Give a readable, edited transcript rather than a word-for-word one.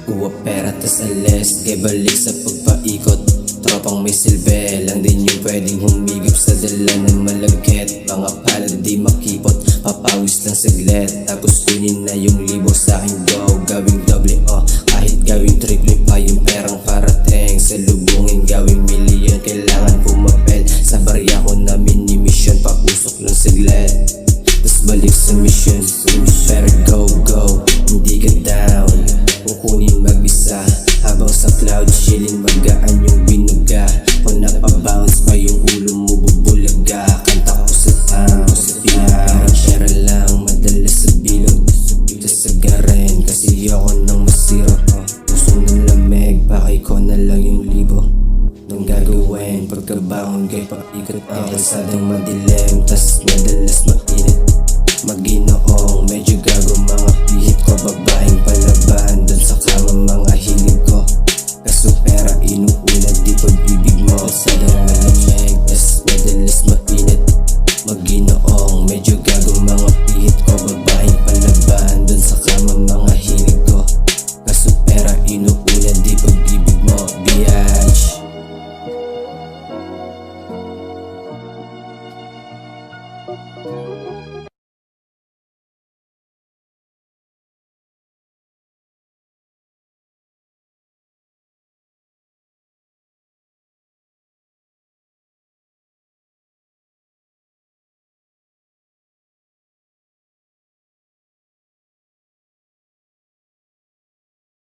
Kuha pera tas alis, kay balik sa pagpaikot. Tropang may silbi, lang din yung pwedeng humigip sa dala ng malagkit. Mga palad di makipot, papawis lang saglit. Tapos kunin na yung libo sa aking go. Gawing doble kahit gawing triple pa yung perang parating. Salubungin gawing milyon, kailangan pumapel. Sa barya ko na mini-mission, pausok lang saglit. Tas balik sa mission, pero go, hindi ka down. Kukunin mag-isa, habang sa cloud chilling magaan yung binuga. Kung napabounce pa yung ulo mo bubulaga. Kanta ko sa town, sa pinang pera lang, madalas sa bilog. Tasagarin, kasi ako nang masiro. Gusto ng lamig, pakay ko na lang yung libo. Nung gagawin, pagkabangon kay paikot ang kalsadang madilim. Tas madalas